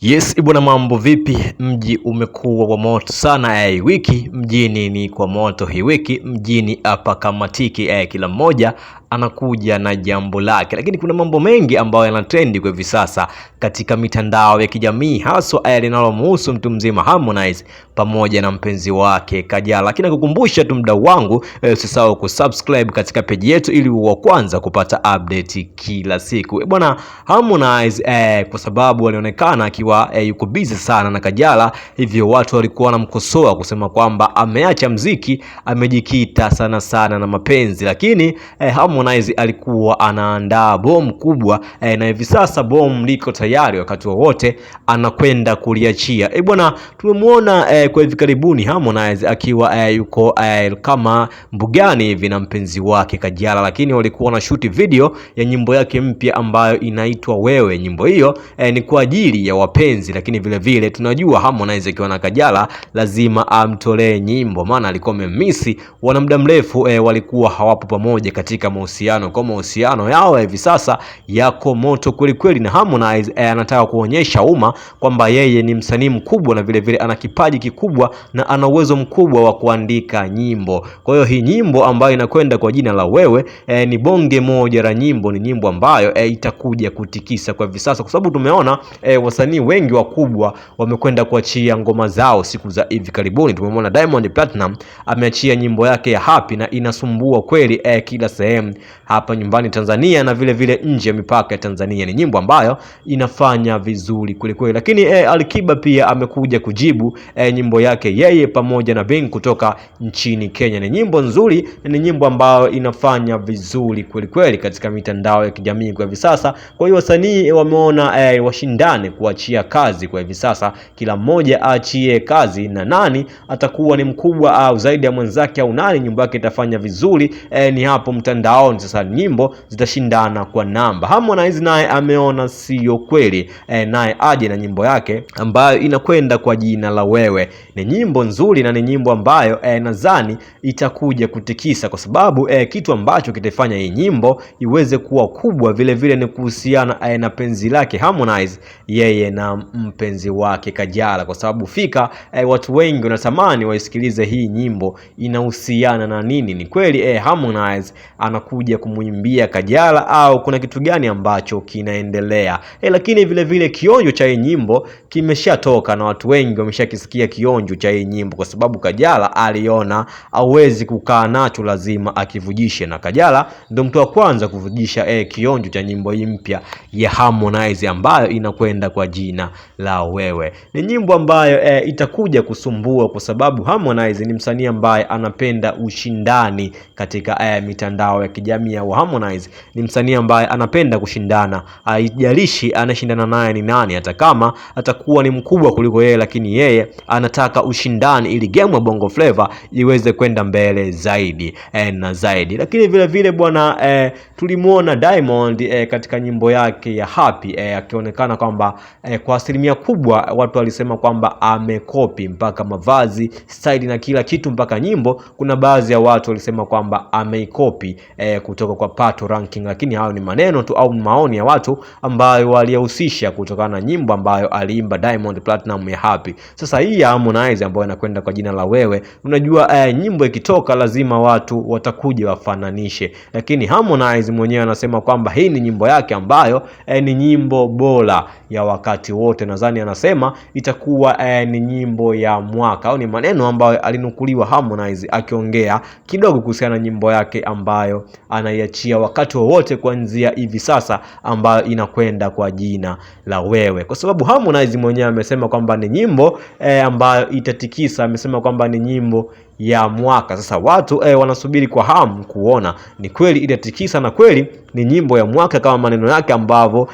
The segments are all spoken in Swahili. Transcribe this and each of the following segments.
Yes, ibwana mambo vipi? Mji umekuwa wa moto sana wiki mjini ni kwa moto hii wiki mjini hapa kamatiki kila mmoja anakuja na jambo lake, lakini kuna mambo mengi ambayo yanatrendi kwa hivi sasa katika mitandao ya kijamii, haswa linalomhusu mtu mzima Harmonize pamoja na mpenzi wake Kajala. Lakini nakukumbusha tu mdau wangu, usisahau kusubscribe katika page yetu ili uwe wa kwanza kupata update kila siku. Bwana Harmonize kwa sababu alionekana akiwa yuko busy sana na Kajala, hivyo watu walikuwa wanamkosoa kusema kwamba ameacha mziki, amejikita sana na mapenzi, lakini Harmonize alikuwa anaandaa bomu kubwa na hivi sasa bomu liko tayari, wakati wowote anakwenda kuliachia. Bwana tumemwona kwa hivi karibuni Harmonize akiwa yuko kama mbugani hivi na mpenzi wake Kajala, lakini walikuwa na shoot video ya nyimbo yake mpya ambayo inaitwa Wewe. Nyimbo hiyo ni kwa ajili ya wapenzi, lakini vile vile tunajua Harmonize akiwa na Kajala lazima amtolee nyimbo, maana alikuwa amemisi, wana muda mrefu walikuwa hawapo pamoja katika mahusiano. Kwa mahusiano yao hivi sasa yako moto kweli kweli, na Harmonize anataka kuonyesha umma kwamba yeye ni msanii mkubwa na vile vile ana kipaji kikubwa na ana uwezo mkubwa wa kuandika nyimbo. Kwa hiyo hii nyimbo ambayo inakwenda kwa jina la Wewe ni bonge moja la nyimbo, ni nyimbo ambayo itakuja kutikisa kwa hivi sasa, kwa sababu tumeona wasanii wengi wakubwa wamekwenda kuachia ngoma zao siku za hivi karibuni. Tumemwona Diamond Platinum ameachia nyimbo yake ya Happy na inasumbua kweli kila sehemu hapa nyumbani Tanzania na vile vile nje ya mipaka ya Tanzania. Ni nyimbo ambayo inafanya vizuri kweli kweli, lakini Alikiba pia amekuja kujibu nyimbo yake yeye pamoja na Beng kutoka nchini Kenya. Ni nyimbo nzuri, ni nyimbo ambayo inafanya vizuri kweli kweli katika mitandao ya kijamii kwa hivi sasa. Kwa hiyo wasanii wameona washindane kuachia kazi kwa hivi sasa, kila mmoja aachie kazi na nani atakuwa ni mkubwa au zaidi ya mwenzake, au nani nyimbo yake itafanya vizuri ni hapo mtandaoni. Sasa nyimbo zitashindana kwa namba. Harmonize naye ameona sio kweli, naye aje na nyimbo yake ambayo inakwenda kwa jina la Wewe. Ni nyimbo nzuri na ni nyimbo ambayo nadhani itakuja kutikisa, kwa sababu kitu ambacho kitafanya hii nyimbo iweze kuwa kubwa vile vile ni kuhusiana na penzi lake Harmonize yeye na mpenzi wake Kajala, kwa sababu watu wengi wanatamani waisikilize hii nyimbo inahusiana na nini. Ni kweli Harmonize anakuja kumuimbia Kajala au kuna kitu gani ambacho kinaendelea? Lakini vile vile kionjo cha hii nyimbo kimeshatoka na watu wengi wameshakisikia kionjo cha hii nyimbo, kwa sababu Kajala aliona hawezi kukaa nacho, lazima akivujishe, na Kajala ndio mtu wa kwanza kuvujisha kionjo cha nyimbo hii mpya ya Harmonize ambayo inakwenda kwa jina la Wewe. Ni nyimbo ambayo itakuja kusumbua, kwa sababu Harmonize ni msanii ambaye anapenda ushindani katika mitandao ya kijamii. Au Harmonize ni msanii ambaye anapenda kushindana, haijalishi anashindana naye ni nani, hata kama atakuwa ni mkubwa kuliko yeye, lakini yeye anataka ushindani ili game ya Bongo Flava iweze kwenda mbele zaidi na zaidi. Lakini vile vile bwana tulimuona Diamond katika nyimbo yake ya Happy akionekana kwamba kwa asilimia kubwa watu walisema kwamba amekopi mpaka mavazi, style na kila kitu mpaka nyimbo. Kuna baadhi ya watu walisema kwamba ameikopi kutoka kwa Pato Ranking, lakini hayo ni maneno tu au maoni ya watu ambayo walihusisha kutokana na nyimbo ambayo aliimba Diamond Platinum ya Happy. Sasa hii ya Harmonize ambayo inakwenda kwa jina la Wewe, unajua nyimbo ikitoka lazima watu watakuja wafananishe, lakini Harmonize mwenyewe anasema kwamba hii ni nyimbo yake ambayo ni nyimbo bora ya wakati wote. Nadhani anasema itakuwa ni nyimbo ya mwaka, au ni maneno ambayo alinukuliwa Harmonize akiongea kidogo kuhusiana na nyimbo yake ambayo anaiachia wakati wowote kuanzia hivi sasa, ambayo inakwenda kwa jina la Wewe, kwa sababu Harmonize mwenyewe amesema kwamba ni nyimbo ambayo itatikisa. Amesema kwamba ni nyimbo ya mwaka. Sasa watu wanasubiri kwa hamu kuona ni kweli itatikisa na kweli ni nyimbo ya mwaka kama maneno yake ambavyo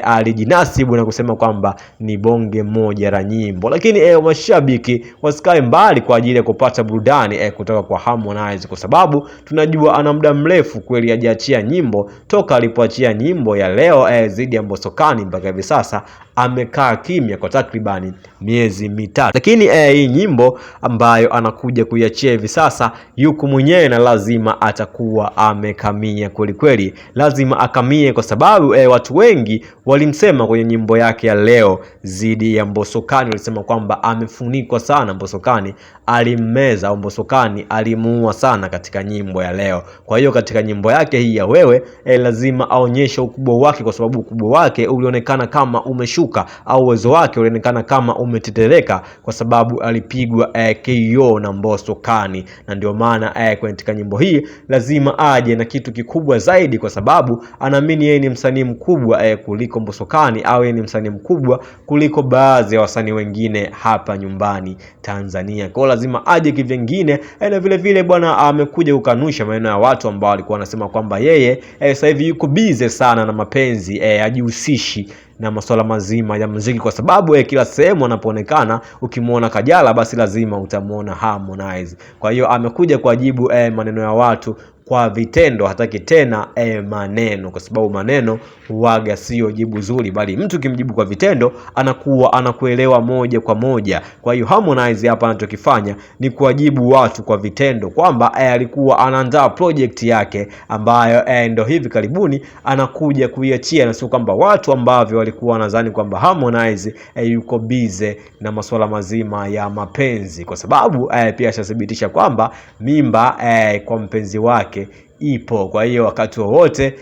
alijinasibu na kusema kwamba ni bonge moja la nyimbo. Lakini mashabiki wasikae mbali kwa ajili ya kupata burudani kutoka kwa Harmonize, kwa sababu tunajua ana muda mrefu kweli hajaachia nyimbo. Toka alipoachia nyimbo ya Leo zidi ya Mbosokani mpaka hivi sasa amekaa kimya kwa takribani miezi mitatu. Lakini hii nyimbo ambayo anakuja kuiachia hivi sasa yuko mwenyewe na lazima atakuwa amekamia kweli kweli, lazima akamie, kwa sababu watu wengi walimsema kwenye nyimbo yake ya leo zidi ya Mbosokani, walisema kwamba amefunikwa sana. Mbosokani alimmeza au Mbosokani alimuua sana katika nyimbo ya leo. Kwa hiyo katika nyimbo yake hii ya Wewe lazima aonyeshe ukubwa wake, kwa sababu ukubwa wake ulionekana kama umeshuka au uwezo wake ulionekana kama umetetereka, kwa sababu alipigwa KO na Mbosokani. Na ndio maana katika nyimbo hii lazima aje na kitu kikubwa zaidi, kwa sababu anaamini yeye ni msanii mkubwa kuliko Mbosokani, au yeye ni msanii mkubwa kuliko baadhi ya wasanii wengine hapa nyumbani Tanzania. Kwa lazima aje kivingine. Na vile vile bwana amekuja kukanusha maneno ya watu ambao walikuwa wanasema kwamba yeye sasa hivi yuko busy sana na mapenzi, hajihusishi na masuala mazima ya muziki, kwa sababu kila sehemu anapoonekana ukimuona Kajala basi lazima utamuona Harmonize. Kwa hiyo amekuja kujibu maneno ya watu kwa vitendo, hataki tena maneno, kwa sababu maneno huaga sio jibu zuri, bali mtu kimjibu kwa vitendo anakuwa anakuelewa moja kwa moja. Kwa hiyo Harmonize hapa anachokifanya ni kuwajibu watu kwa vitendo, kwamba alikuwa anaandaa project yake ambayo ndio hivi karibuni anakuja kuiachia, na sio kwamba watu ambao walikuwa wanadhani kwamba Harmonize yuko busy na masuala mazima ya mapenzi, kwa sababu pia ashathibitisha kwamba mimba kwa mpenzi wake ipo. Kwa hiyo wakati wowote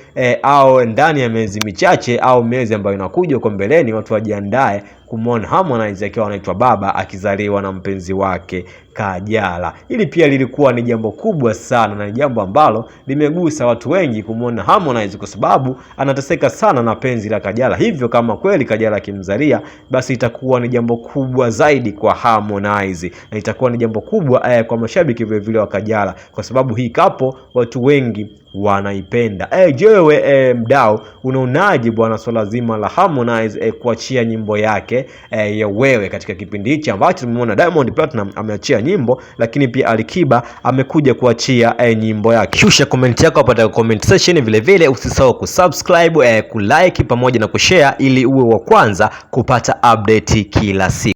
au ndani ya miezi michache au miezi ambayo inakuja huko mbeleni, watu wajiandae kumwona Harmonize akiwa anaitwa baba, akizaliwa na mpenzi wake Kajala. Hili pia lilikuwa ni jambo kubwa sana na jambo ambalo limegusa watu wengi kumwona Harmonize, kwa sababu anateseka sana na penzi la Kajala. Hivyo kama kweli Kajala akimzalia, basi itakuwa ni jambo kubwa zaidi kwa Harmonize, na itakuwa ni jambo kubwa kwa mashabiki vile vile wa Kajala, kwa sababu hii kapo watu wengi wanaipenda. Je, mdau, unaonaje bwana swala zima la Harmonize kuachia nyimbo yake ya Wewe katika kipindi hichi ambacho tumeona Diamond Platinum ameachia nyimbo, lakini pia Alikiba amekuja kuachia nyimbo yake? Shusha comment yako hapo katika comment section. Vile vile usisahau kusubscribe, kulike pamoja na kushare ili uwe wa kwanza kupata update kila siku.